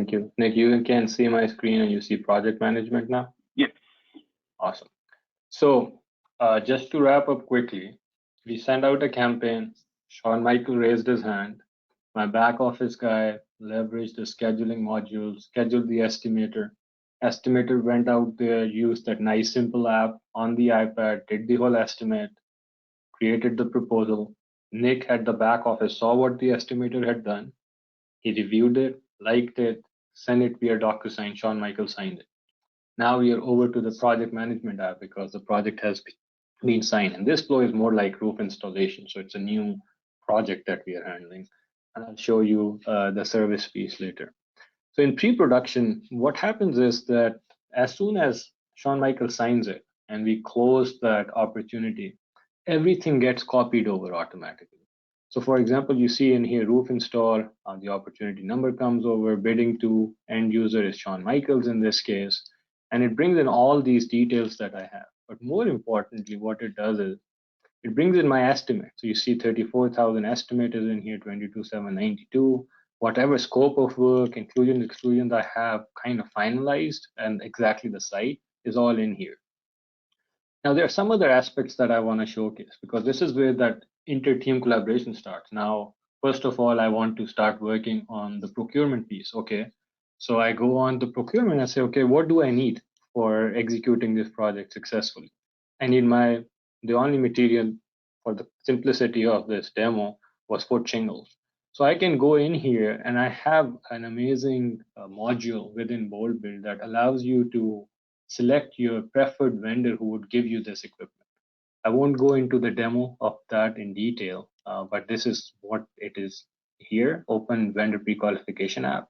Thank you. Nick, you can see my screen and you see project management now? Yes. Awesome. So just to wrap up quickly, we sent out a campaign. Sean Michael raised his hand. My back office guy leveraged the scheduling module, scheduled the estimator. Estimator went out there, used that nice simple app on the iPad, did the whole estimate, created the proposal. Nick at the back office saw what the estimator had done. He reviewed it, liked it, sent it via DocuSign. Sean Michael signed it. Now we are over to the project management app because the project has been signed. And this flow is more like roof installation. So it's a new project that we are handling. And I'll show you the service piece later. So in pre-production, what happens is that as soon as Sean Michael signs it and we close that opportunity, everything gets copied over automatically. So for example, you see in here roof install, the opportunity number comes over, bidding to end user is Sean Michaels in this case, and it brings in all these details that I have. But more importantly, what it does is it brings in my estimate. So you see 34,000 estimate is in here, 22,792. Whatever scope of work, inclusion, exclusions I have kind of finalized and exactly the site is all in here. Now, there are some other aspects that I want to showcase because this is where that inter-team collaboration starts. Now, first of all, I want to start working on the procurement piece. Okay, so I go on the procurement and say, okay, what do I need for executing this project successfully? I need the only material for the simplicity of this demo was for shingles. So I can go in here and I have an amazing module within BoldBuild that allows you to select your preferred vendor who would give you this equipment. I won't go into the demo of that in detail, but this is what it is here, open vendor pre-qualification app.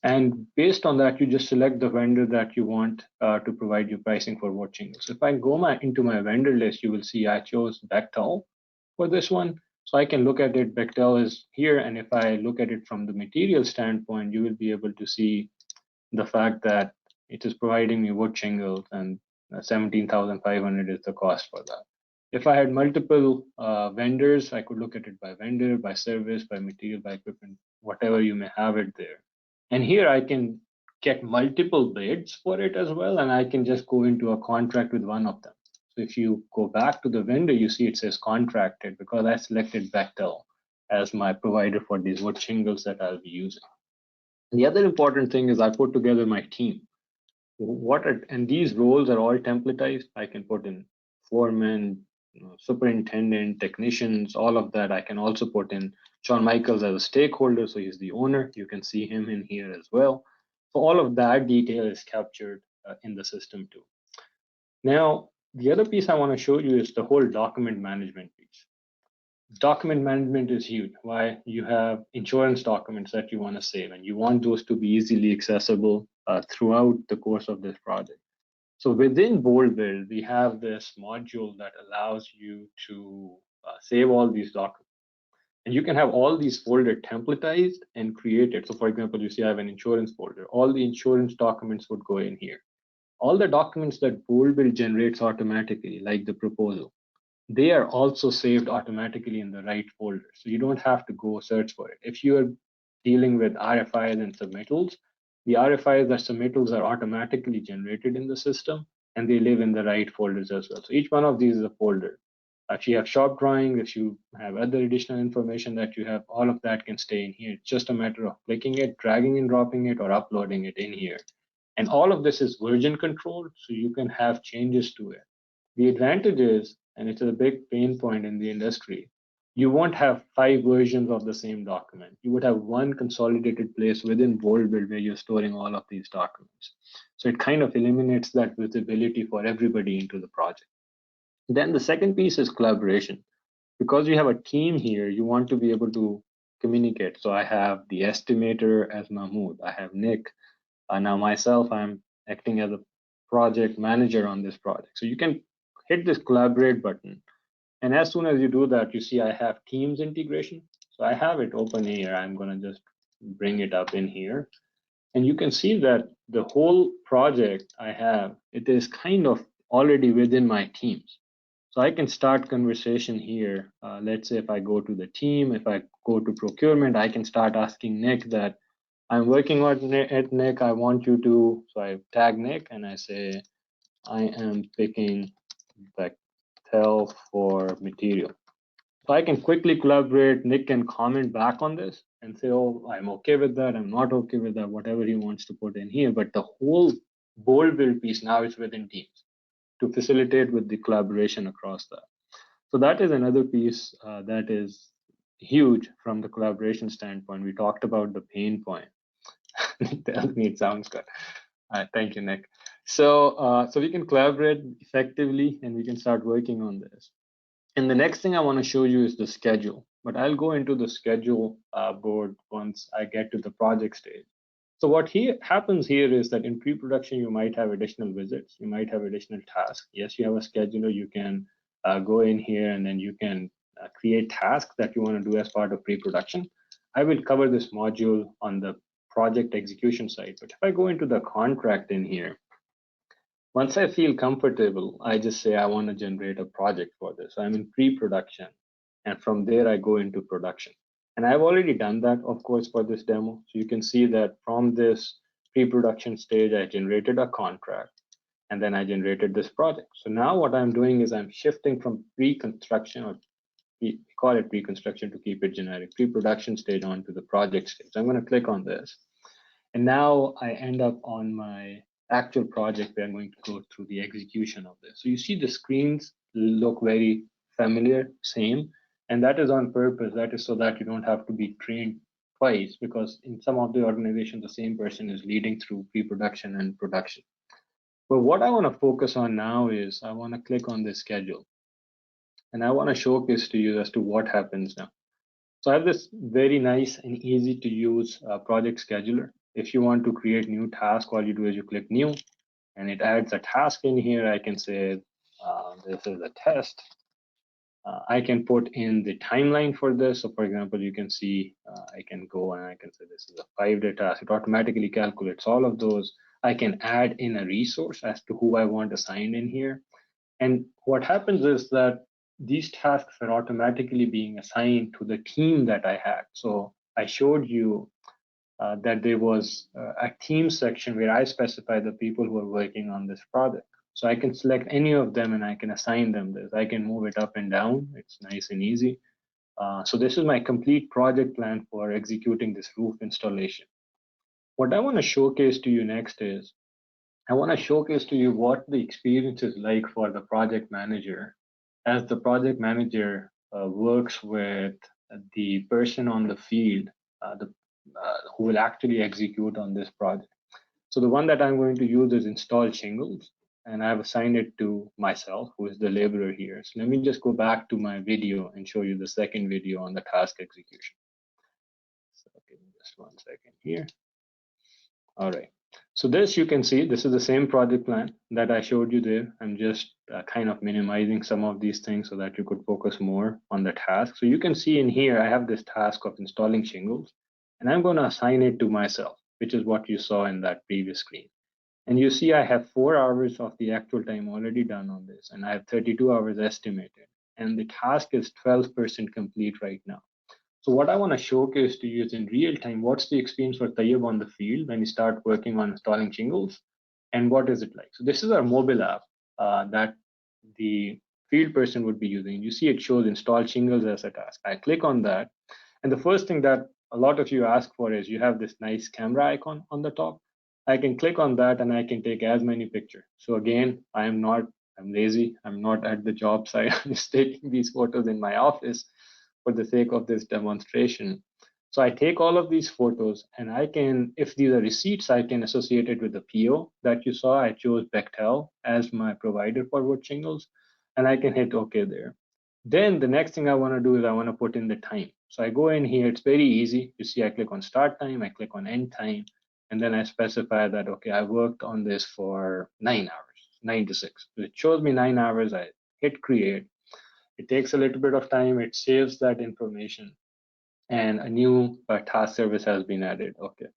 And based on that, you just select the vendor that you want to provide you pricing for what shingles. So if I go into my vendor list, you will see I chose Bechtel for this one. So I can look at it, Bechtel is here. And if I look at it from the material standpoint, you will be able to see the fact that it is providing me wood shingles and 17,500 is the cost for that. If I had multiple vendors, I could look at it by vendor, by service, by material, by equipment, whatever you may have it there. And here I can get multiple bids for it as well, and I can just go into a contract with one of them. So if you go back to the vendor, you see it says contracted because I selected Bechtel as my provider for these wood shingles that I'll be using. The other important thing is I put together my team. And these roles are all templatized. I can put in foreman, superintendent, technicians, all of that. I can also put in Shawn Michaels as a stakeholder, so he's the owner. You can see him in here as well. So all of that detail is captured in the system too. Now, the other piece I want to show you is the whole document management piece. Document management is huge. Why? You have insurance documents that you want to save, and you want those to be easily accessible throughout the course of this project. So within BoldBuild, we have this module that allows you to save all these documents. And you can have all these folders templatized and created. So for example, you see I have an insurance folder. All the insurance documents would go in here. All the documents that BoldBuild generates automatically, like the proposal, they are also saved automatically in the right folder. So you don't have to go search for it. If you are dealing with RFIs and submittals, the RFIs and submittals are automatically generated in the system and they live in the right folders as well. So each one of these is a folder. If you have shop drawings, if you have other additional information that you have, all of that can stay in here. It's just a matter of clicking it, dragging and dropping it, or uploading it in here. And all of this is version controlled, so you can have changes to it. The advantage is, and it's a big pain point in the industry, you won't have 5 versions of the same document. You would have one consolidated place within BoldBuild where you're storing all of these documents. So it kind of eliminates that visibility for everybody into the project. Then the second piece is collaboration. Because you have a team here, you want to be able to communicate. So I have the estimator as Mahmoud. I have Nick. Now myself, I'm acting as a project manager on this project. So you can hit this collaborate button. And as soon as you do that, you see I have Teams integration. So I have it open here. I'm going to just bring it up in here. And you can see that the whole project I have, it is kind of already within my teams. So I can start conversation here. Let's say if I go to the team, if I go to procurement, I can start asking Nick that, I'm working on it, Nick. I want you to, so I tag Nick and I say, I am picking Bechtel for material. So I can quickly collaborate. Nick can comment back on this and say, oh, I'm okay with that. I'm not okay with that, whatever he wants to put in here. But the whole bold build piece now is within Teams to facilitate with the collaboration across that. So that is another piece that is huge from the collaboration standpoint. We talked about the pain point. Tell me it sounds good. Thank you, Nick. So we can collaborate effectively and we can start working on this. And the next thing I want to show you is the schedule, but I'll go into the schedule board once I get to the project stage. So what happens here is that in pre-production, you might have additional visits, you might have additional tasks. Yes, you have a scheduler, you can go in here and then you can create tasks that you want to do as part of pre-production. I will cover this module on the project execution side, but if I go into the contract in here, once I feel comfortable, I just say I want to generate a project for this. So I'm in pre-production, and from there I go into production. And I've already done that, of course, for this demo. So you can see that from this pre-production stage, I generated a contract, and then I generated this project. So now what I'm doing is I'm shifting from pre-construction, or we call it pre-construction to keep it generic, pre-production stage onto the project stage. I'm going to click on this. And now I end up on my actual project where I'm going to go through the execution of this. So you see the screens look very familiar, same, and that is on purpose. That is so that you don't have to be trained twice, because in some of the organizations, the same person is leading through pre-production and production. But what I want to focus on now is I want to click on this schedule, and I want to showcase to you as to what happens now. So I have this very nice and easy to use project scheduler. If you want to create new task, all you do is you click new and it adds a task in here. I can say this is a test. I can put in the timeline for this. So for example, you can see I can go and I can say this is a 5-day task. It automatically calculates all of those. I can add in a resource as to who I want assigned in here. And what happens is that these tasks are automatically being assigned to the team that I had. So I showed you that there was a team section where I specify the people who are working on this project. So I can select any of them and I can assign them this. I can move it up and down. It's nice and easy. So this is my complete project plan for executing this roof installation. What I want to showcase to you next is I want to showcase to you what the experience is like for the project manager as the project manager works with the person on the field who will actually execute on this project. So the one that I'm going to use is install shingles, and I've assigned it to myself, who is the laborer here. So let me just go back to my video and show you the second video on the task execution. So give me just 1 second here. All right. So this you can see, this is the same project plan that I showed you there. I'm just kind of minimizing some of these things so that you could focus more on the task. So you can see in here, I have this task of installing shingles, and I'm going to assign it to myself, which is what you saw in that previous screen. And you see I have 4 hours of the actual time already done on this, and I have 32 hours estimated. And the task is 12% complete right now. So what I want to showcase to you is in real time, what's the experience for Tayyab on the field when you start working on installing shingles, and what is it like? So this is our mobile app that the field person would be using. You see it shows install shingles as a task. I click on that, and the first thing that a lot of you ask for is you have this nice camera icon on the top. I can click on that and I can take as many pictures. So again, I'm lazy. I'm not at the job site. I'm just taking these photos in my office for the sake of this demonstration. So I take all of these photos and I can, if these are receipts, I can associate it with the PO that you saw. I chose Bechtel as my provider for wood shingles, and I can hit OK there. Then the next thing I want to do is I want to put in the time. So I go in here, it's very easy. You see, I click on start time, I click on end time, and then I specify that, okay, I worked on this for 9 hours, 9 to 6. So it shows me 9 hours, I hit create. It takes a little bit of time, it saves that information, and a new task service has been added. Okay.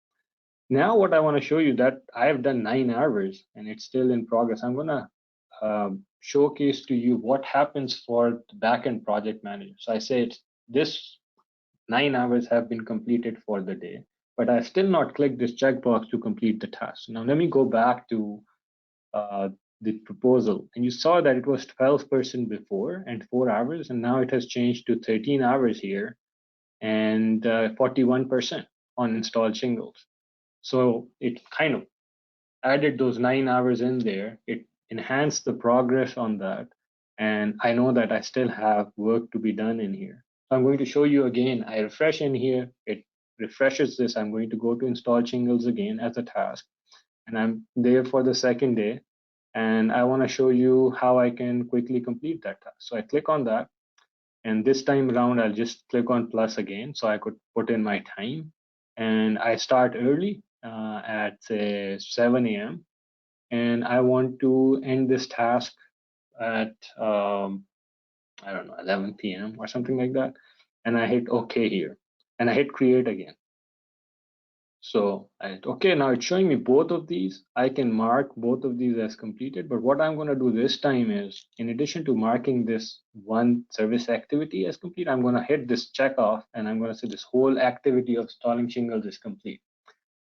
Now what I want to show you that I have done 9 hours and it's still in progress. I'm going to showcase to you what happens for the backend project manager. So I say it's this 9 hours have been completed for the day. but I still not clicked this checkbox to complete the task. Now let me go back to the proposal, and you saw that it was 12% before and 4 hours, and now it has changed to 13 hours here and 41% on installed shingles. So it kind of added those 9 hours in there. It enhanced the progress on that. And I know that I still have work to be done in here. So I'm going to show you again. I refresh in here. It refreshes this. I'm going to go to install shingles again as a task. And I'm there for the second day. And I want to show you how I can quickly complete that task. So I click on that. And this time around, I'll just click on plus again. So I could put in my time. And I start early at say 7 a.m. And I want to end this task at I don't know 11 p.m. or something like that, and I hit OK here, and I hit create again. So I hit OK. Now it's showing me both of these. I can mark both of these as completed, but what I'm going to do this time is, in addition to marking this one service activity as complete, I'm going to hit this check off, and I'm going to say this whole activity of installing shingles is complete.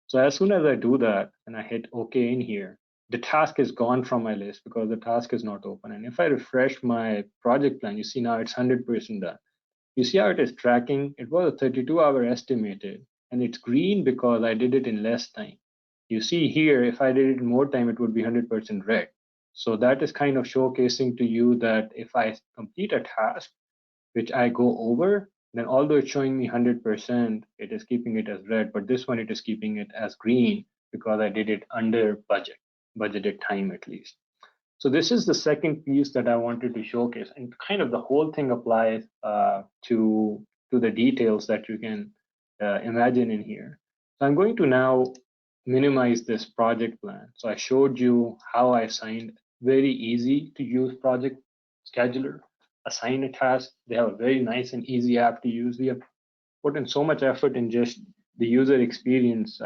So as soon as I do that and I hit OK in here, the task is gone from my list because the task is not open. And if I refresh my project plan, you see now it's 100% done. You see how it is tracking? It was a 32-hour estimated, and it's green because I did it in less time. You see here, if I did it in more time, it would be 100% red. So that is kind of showcasing to you that if I complete a task, which I go over, then although it's showing me 100%, it is keeping it as red, but this one it is keeping it as green because I did it under budgeted time at least. So this is the second piece that I wanted to showcase, and kind of the whole thing applies to the details that you can imagine in here. So I'm going to now minimize this project plan. So I showed you how I assigned very easy to use project scheduler, assign a task. They have a very nice and easy app to use. We have put in so much effort in just the user experience.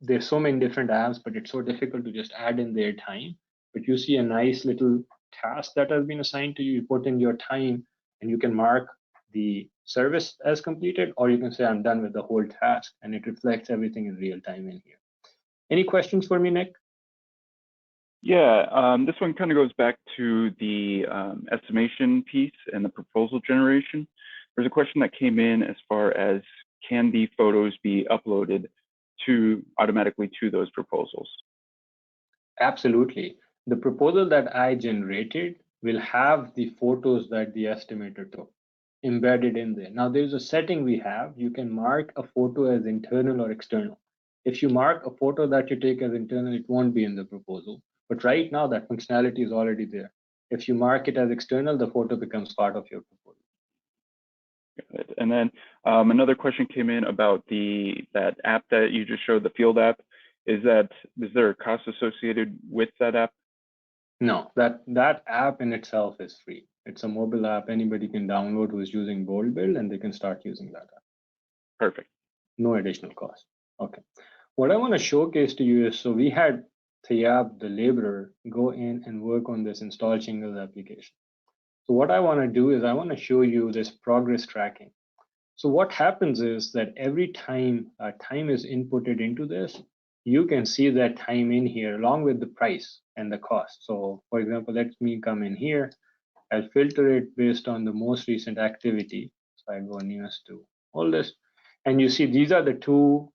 There's so many different apps, but it's so difficult to just add in their time. But you see a nice little task that has been assigned to you. You put in your time and you can mark the service as completed, or you can say I'm done with the whole task, and it reflects everything in real time in here. Any questions for me, Nick? Yeah, this one kind of goes back to the estimation piece and the proposal generation. There's a question that came in as far as, can the photos be uploaded automatically to those proposals? Absolutely. The proposal that I generated will have the photos that the estimator took embedded in there. Now there's a setting we have. You can mark a photo as internal or external. If you mark a photo that you take as internal, it won't be in the proposal. But right now that functionality is already there. If you mark it as external, the photo becomes part of your proposal. Good. And then another question came in about that app that you just showed, the field app. Is there a cost associated with that app? No, that app in itself is free. It's a mobile app anybody can download who is using BoldBuild, and they can start using that app. Perfect. No additional cost. Okay. What I want to showcase to you is, so we had Thayab, the laborer, go in and work on this install shingles application. So what I want to do is I want to show you this progress tracking. So what happens is that every time time is inputted into this, you can see that time in here along with the price and the cost. So for example, let me come in here. I'll filter it based on the most recent activity. So I go nearest to all this. And you see these are the two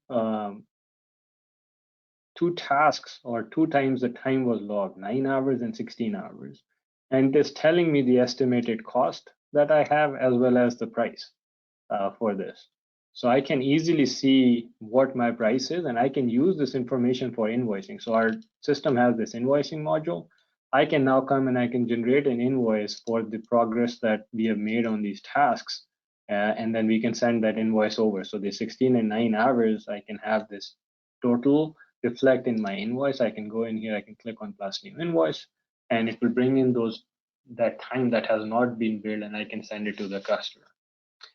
tasks, or 2 times the time was logged, 9 hours and 16 hours. And it is telling me the estimated cost that I have as well as the price for this. So I can easily see what my price is, and I can use this information for invoicing. So our system has this invoicing module. I can now come and I can generate an invoice for the progress that we have made on these tasks. And then we can send that invoice over. So the 16 and 9 hours, I can have this total reflect in my invoice. I can go in here, I can click on plus new invoice, and it will bring in that time that has not been billed, and I can send it to the customer.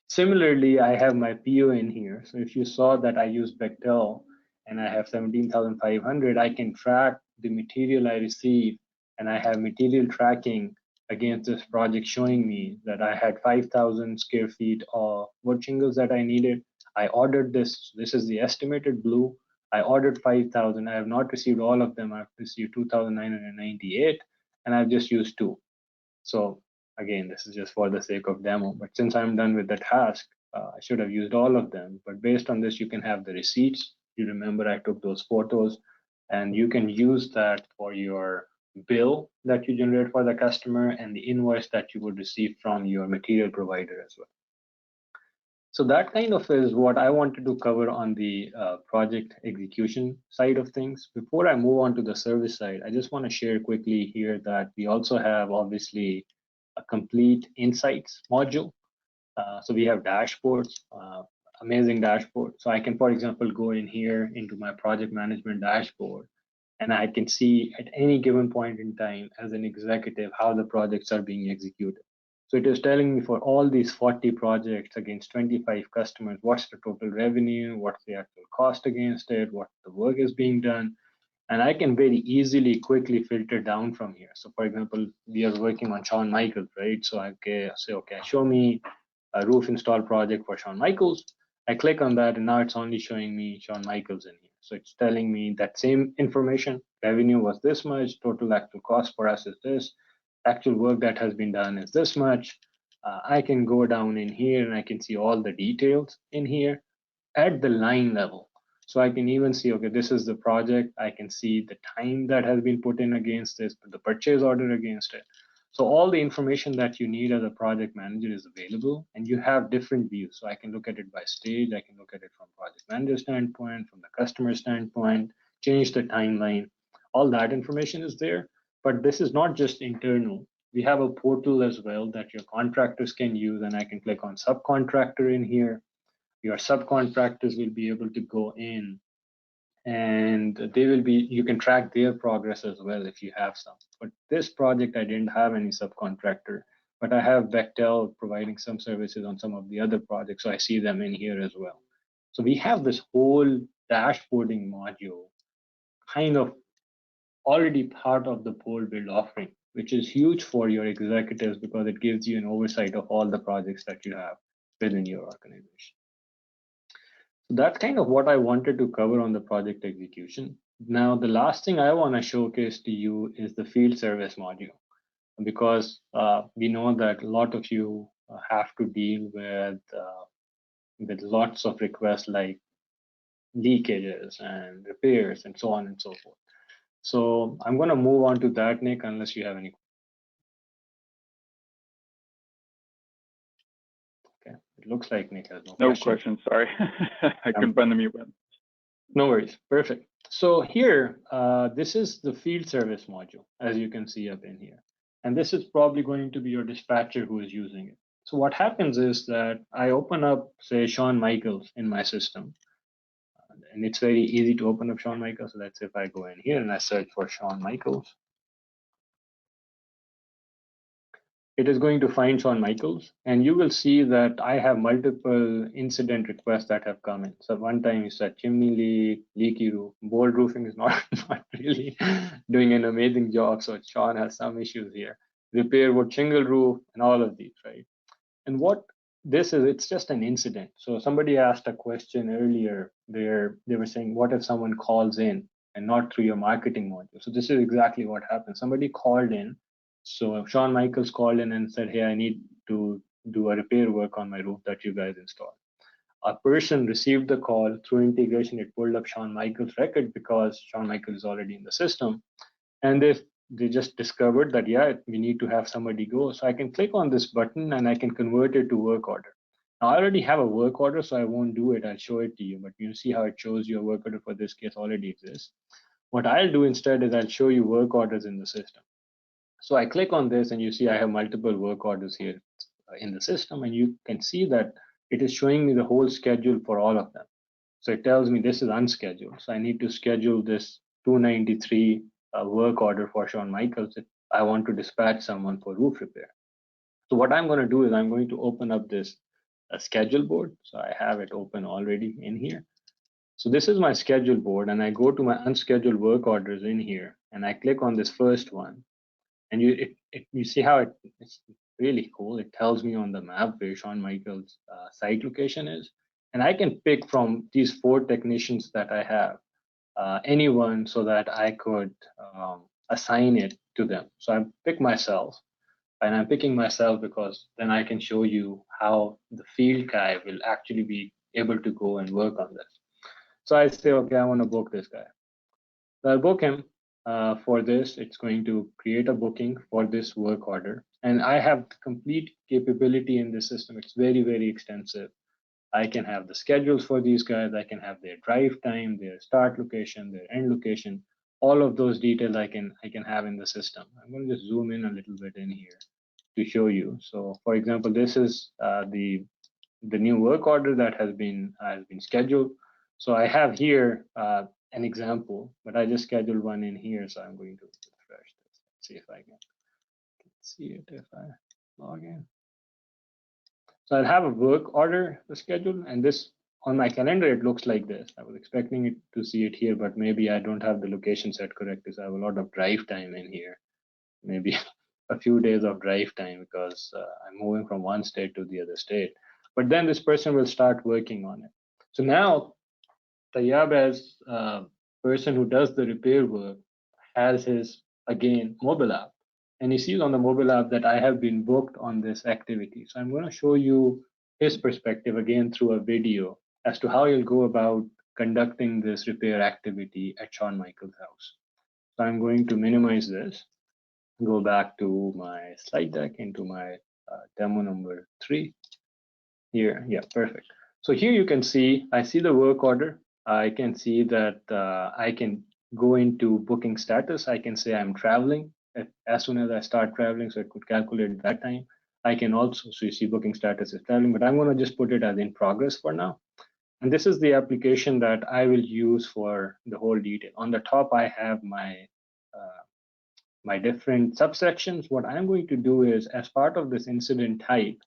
Similarly, I have my PO in here. So if you saw that I used Bechtel and I have 17,500, I can track the material I receive, and I have material tracking against this project showing me that I had 5,000 square feet of wood shingles that I needed. I ordered this. This is the estimated blue. I ordered 5,000. I have not received all of them. I've received 2,998, and I've just used two. So again, this is just for the sake of demo. But since I'm done with the task, I should have used all of them. But based on this, you can have the receipts. You remember I took those photos, and you can use that for your bill that you generate for the customer and the invoice that you would receive from your material provider as well. So that kind of is what I wanted to cover on the project execution side of things. Before I move on to the service side, I just want to share quickly here that we also have obviously a complete insights module. So we have dashboards, amazing dashboard. So I can, for example, go in here into my project management dashboard, and I can see at any given point in time as an executive how the projects are being executed. So it is telling me for all these 40 projects against 25 customers, what's the total revenue, what's the actual cost against it, what the work is being done. And I can very easily, quickly filter down from here. So for example, we are working on Shawn Michaels, right? So I can say, okay, show me a roof install project for Shawn Michaels. I click on that, and now it's only showing me Shawn Michaels in here. So it's telling me that same information. Revenue was this much, total actual cost for us is this, actual work that has been done is this much. I can go down in here and I can see all the details in here at the line level. So I can even see, okay, this is the project. I can see the time that has been put in against this, the purchase order against it. So all the information that you need as a project manager is available, and you have different views. So I can look at it by stage. I can look at it from project manager standpoint, from the customer standpoint, change the timeline. All that information is there, but this is not just internal. We have a portal as well that your contractors can use, and I can click on subcontractor in here. Your subcontractors will be able to go in, and you can track their progress as well if you have some. But this project, I didn't have any subcontractor, but I have Bechtel providing some services on some of the other projects, so I see them in here as well. So we have this whole dashboarding module kind of already part of the pole build offering, which is huge for your executives because it gives you an oversight of all the projects that you have within your organization. So that's kind of what I wanted to cover on the project execution. Now, the last thing I want to showcase to you is the field service module, because we know that a lot of you have to deal with lots of requests like leakages and repairs and so on and so forth. So I'm going to move on to that, Nick, unless you have any. Okay, it looks like Nick has no questions. Sorry, I couldn't find the mute button. No worries, perfect. So here, this is the field service module, as you can see up in here. And this is probably going to be your dispatcher who is using it. So what happens is that I open up, say, Shawn Michaels in my system. And it's very easy to open up Shawn Michaels. So that's if I go in here and I search for Shawn Michaels. It is going to find Shawn Michaels, and you will see that I have multiple incident requests that have come in. So one time you said chimney leak, leaky roof, bold roofing is not really doing an amazing job. So Shawn has some issues here. Repair wood shingle roof and all of these, right? And what this is, it's just an incident. So somebody asked a question earlier where they were saying, what if someone calls in and not through your marketing module? So this is exactly what happened. Somebody called in. So Shawn Michaels called in and said, hey, I need to do a repair work on my roof that you guys installed. A person received the call through integration. It pulled up Shawn Michaels' record because Shawn Michaels is already in the system. And they just discovered that, yeah, we need to have somebody go. So I can click on this button and I can convert it to work order. Now I already have a work order, so I won't do it. I'll show it to you, but you see how it shows your work order for this case already exists. What I'll do instead is I'll show you work orders in the system. So I click on this and you see I have multiple work orders here in the system, and you can see that it is showing me the whole schedule for all of them. So it tells me this is unscheduled. So I need to schedule this 293 work order for Shawn Michaels if I want to dispatch someone for roof repair. So what I'm going to do is I'm going to open up this schedule board. So I have it open already in here. So this is my schedule board, and I go to my unscheduled work orders in here, and I click on this first one. And you see how it's really cool. It tells me on the map where Shawn Michaels' site location is. And I can pick from these 4 technicians that I have, anyone, so that I could assign it to them. So I pick myself, and I'm picking myself because then I can show you how the field guy will actually be able to go and work on this. So I say, okay, I want to book this guy. So I'll book him for this. It's going to create a booking for this work order. And I have complete capability in this system. It's very, very extensive. I can have the schedules for these guys. I can have their drive time, their start location, their end location. All of those details I can have in the system. I'm going to just zoom in a little bit in here to show you. So, for example, this is the new work order that has been scheduled. So I have here an example, but I just scheduled one in here. So I'm going to refresh this. Let's see if I can see it if I log in. So I'll have a work order schedule, and this on my calendar, it looks like this. I was expecting it to see it here, but maybe I don't have the location set correct because I have a lot of drive time in here. Maybe a few days of drive time because I'm moving from one state to the other state. But then this person will start working on it. So now Tayyab, as a person who does the repair work, has his, again, mobile app. And he sees on the mobile app that I have been booked on this activity. So I'm going to show you his perspective again through a video as to how you'll go about conducting this repair activity at Shawn Michael's house. So I'm going to minimize this, go back to my slide deck into my demo number 3 here. Yeah, perfect. So here you can see, I see the work order. I can see that I can go into booking status. I can say I'm traveling as soon as I start traveling, so it could calculate that time. I can also, so you see booking status is traveling, but I'm going to just put it as in progress for now. And this is the application that I will use for the whole detail. On the top, I have my different subsections. What I'm going to do is, as part of this incident type,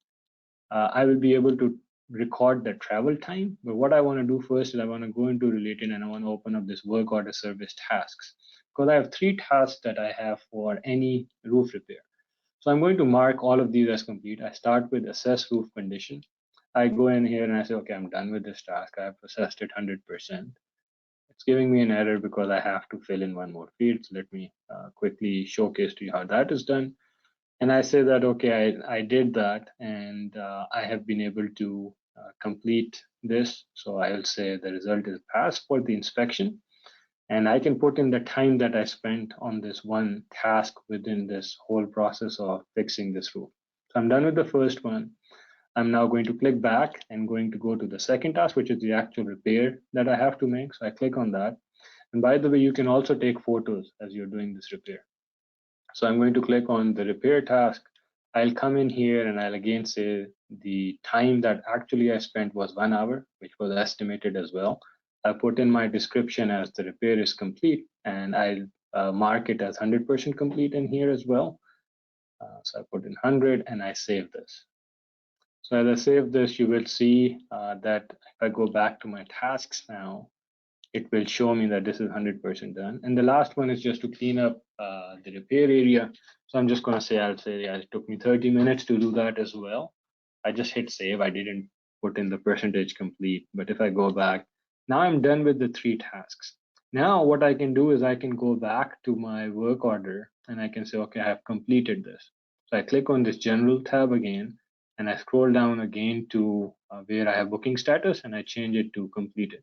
I will be able to record the travel time. But what I want to do first is I want to go into related and I want to open up this work order service tasks, because I have 3 tasks that I have for any roof repair. So I'm going to mark all of these as complete. I start with assess roof condition. I go in here and I say, okay, I'm done with this task. I've assessed it 100%. It's giving me an error because I have to fill in one more field. So let me quickly showcase to you how that is done. And I say that, okay, I did that, and I have been able to complete this. So I'll say the result is passed for the inspection. And I can put in the time that I spent on this one task within this whole process of fixing this roof. So I'm done with the first one. I'm now going to click back and going to go to the second task, which is the actual repair that I have to make. So I click on that. And by the way, you can also take photos as you're doing this repair. So I'm going to click on the repair task. I'll come in here and I'll again say the time that actually I spent was 1 hour, which was estimated as well. I put in my description as the repair is complete, and I'll mark it as 100% complete in here as well. So I put in 100 and I save this. So as I save this, you will see that if I go back to my tasks now, it will show me that this is 100% done. And the last one is just to clean up the repair area. So I'm just going to say, I'll say, yeah, it took me 30 minutes to do that as well. I just hit save. I didn't put in the percentage complete. But if I go back, now I'm done with the 3 tasks. Now what I can do is I can go back to my work order and I can say, okay, I have completed this. So I click on this general tab again, and I scroll down again to where I have booking status, and I change it to completed.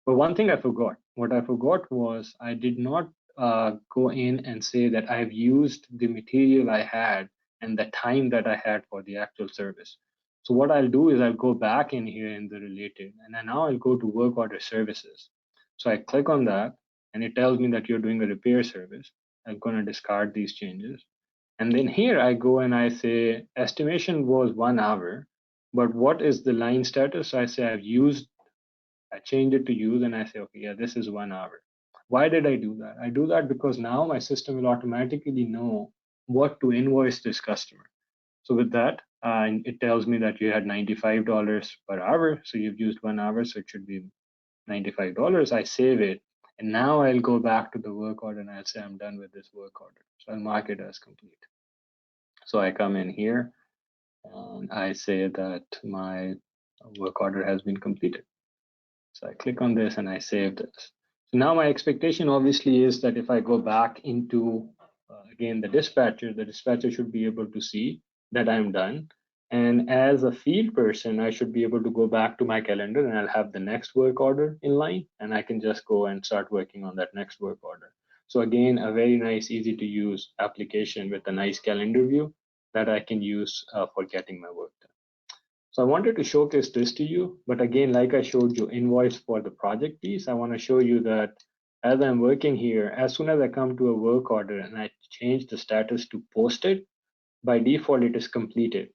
But one thing I forgot. What I forgot was I did not go in and say that I've used the material I had and the time that I had for the actual service. So what I'll do is I'll go back in here in the related, and then now I'll go to work order services. So I click on that, and it tells me that you're doing a repair service. I'm going to discard these changes. And then here I go and I say estimation was 1 hour, but what is the line status? So I say I change it to use, and I say, okay, yeah, this is 1 hour. Why did I do that? I do that because now my system will automatically know what to invoice this customer. So with that, it tells me that you had $95 per hour. So you've used 1 hour, so it should be $95. I save it. And now I'll go back to the work order and I'll say I'm done with this work order. So I'll mark it as complete. So I come in here and I say that my A work order has been completed. So I click on this and I save this. So now my expectation obviously is that if I go back into, again, the dispatcher should be able to see that I'm done. And as a field person, I should be able to go back to my calendar and I'll have the next work order in line and I can just go and start working on that next work order. So again, a very nice, easy to use application with a nice calendar view that I can use for getting my work done. So I wanted to showcase this to you, but again, like I showed you invoice for the project piece, I want to show you that as I'm working here, as soon as I come to a work order and I change the status to posted, by default it is completed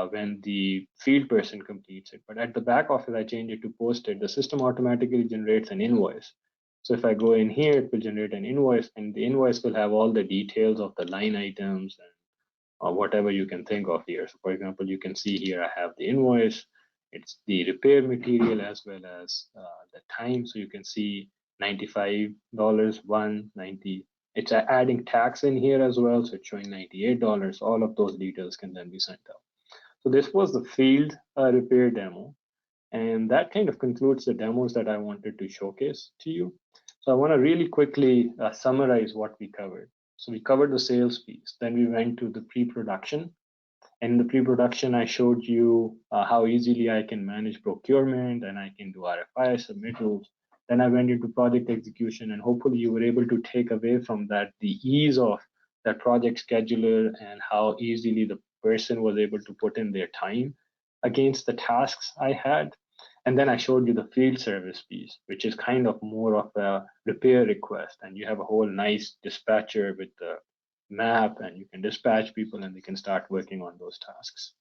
when the field person completes it. But at the back office, I change it to posted, the system automatically generates an invoice. So if I go in here, it will generate an invoice, and the invoice will have all the details of the line items and or whatever you can think of here. So for example, you can see here I have the invoice, it's the repair material as well as the time. So you can see $95, 190. It's adding tax in here as well. So it's showing $98. All of those details can then be sent out. So this was the field repair demo. And that kind of concludes the demos that I wanted to showcase to you. So I want to really quickly summarize what we covered. So we covered the sales piece. Then we went to the pre-production. And in the pre-production, I showed you how easily I can manage procurement and I can do RFI submittals. Then I went into project execution, and hopefully you were able to take away from that the ease of that project scheduler and how easily the person was able to put in their time against the tasks I had. And then I showed you the field service piece, which is kind of more of a repair request. And you have a whole nice dispatcher with the map, and you can dispatch people and they can start working on those tasks.